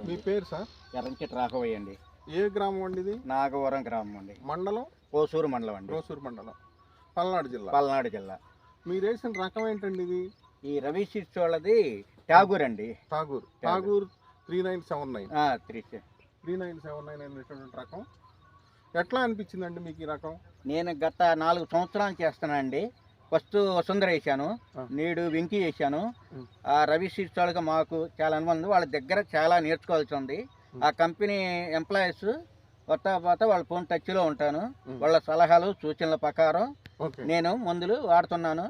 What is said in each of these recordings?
మీ పేరు సార్? ఎర్రంచెట్టు రాఘవయ్య అండి. ఏ గ్రామం అండి ఇది? నాగవరం గ్రామం అండి. మండలం? కోసూరు మండలం అండి. కోసూరు మండలం, పల్నాడు జిల్లా. పల్నాడు జిల్లా. మీరు వేసిన రకం ఏంటండి ఇది? ఈ రవి సీడ్స్ వాళ్ళది ఠాగూర్ అండి. ఠాగూర్ 3979. 3979 అనేటువంటి రకం. ఎట్లా అనిపించిందండి మీకు ఈ రకం? నేను గత 4 సంవత్సరాలు చేస్తున్నానండి. ఫస్ట్ వసుంధర వేసాను, నేడు వెంకీ వేసాను. ఆ రవి సీడ్స్ వాళ్ళకి మాకు చాలా అనుభవం ఉంది. వాళ్ళ దగ్గర చాలా నేర్చుకోవాల్సి ఉంది. ఆ కంపెనీ ఎంప్లాయీస్ కొత్త వాళ్ళ ఫోన్ టచ్లో ఉంటాను. వాళ్ళ సలహాలు సూచనల ప్రకారం నేను మందులు వాడుతున్నాను.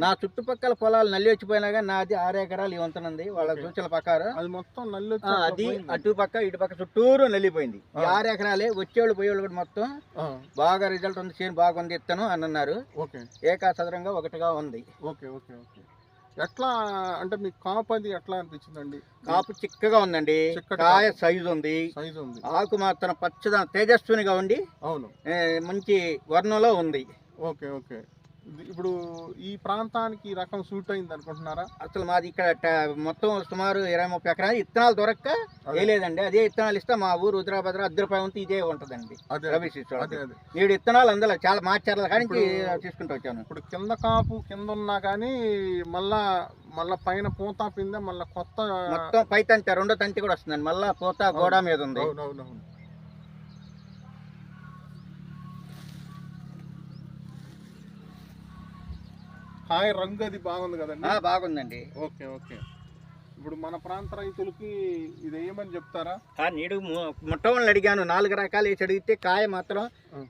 నా చుట్టుపక్కల పొలాలు నల్లి వచ్చిపోయినా కానీ నాది 6 ఎకరాలు ఇవంతున్నది. వాళ్ళ సూచనల ప్రకారం అది మొత్తం నల్లి అది అటు పక్క ఇటు పక్క చుట్టూరు నల్లిపోయింది. 6 ఎకరాలే వచ్చేవాళ్ళు పోయేవాళ్ళు కూడా మొత్తం బాగా రిజల్ట్ ఉంది, చేను బాగుంది ఇత్తను అని అన్నారు. ఏకాసదరంగా ఒకటిగా ఉంది. ఎట్లా అంటే మీకు కాపు అది ఎట్లా అనిపించిందండి? కాపు చిక్కగా ఉందండి, కాయ సైజు ఉంది, ఆకు మాత్రం పచ్చదనం తేజస్వినిగా ఉండి అవును మంచి వర్ణంలో ఉంది. ఇప్పుడు ఈ ప్రాంతానికి ఈ రకం సూట్ అయింది అనుకుంటున్నారా? అసలు మాది ఇక్కడ మొత్తం సుమారు 20-30 ఎకరాలు ఇత్తనాలు దొరక్క వేయలేదండి. అదే ఇత్తనాలు ఇస్తే మా ఊరు రుద్రాభద్ర అద్దరిపాయంతో ఇదే ఉంటుందండి. రవి సీడ్స్ 7 ఇత్తనాలు అందులో చాలా మార్చారు కానీ తీసుకుంటూ వచ్చాను. ఇప్పుడు కింద కాపు కింద ఉన్నా కానీ మళ్ళా పైన పూత పిందె మళ్ళీ కొత్త మొత్తం పై తంతి 2వ తంతి కూడా వస్తుందండి. మళ్ళా పూత గోడ మీద ఉంది. కాయ రంగు అది బాగుంది కదండి? బాగుందండి. ఇప్పుడు మన ప్రాంత రైతులకి ఇది ఏమని చెప్తారా? నీడు మొట్టమొదటి అడిగాను, 4 రకాలు వేసి అడిగితే కాయ మాత్రం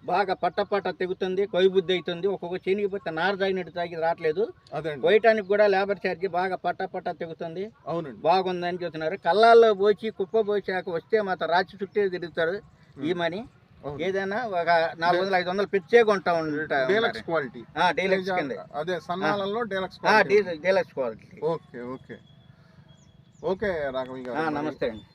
బాగా పట్ట తెగుతుంది, కొయ్య బుద్ధి అవుతుంది. ఒక్కొక్క చేనిగిపోతే నార తాగినట్టు తాగి రావట్లేదు. పోయటానికి కూడా లేబర్ ఛార్జ్ బాగా పట్ట తెగుతుంది. అవునండి, బాగుందని చెప్తున్నారు. కళ్ళాల్లో పోచి కుప్ప పోసాక వస్తే మాత్రం రాచి చుట్టే తిరుగుతారు. ఈమని ఏదైనా ఒక 400-500 పెంచే కొంటా ఉంటా. Deluxe quality. డీలక్స్ కింద అదే సన్నాలలో డీలక్స్ క్వాలిటీ. ఓకే రాఘవయ్య గారు, నమస్తే అండి.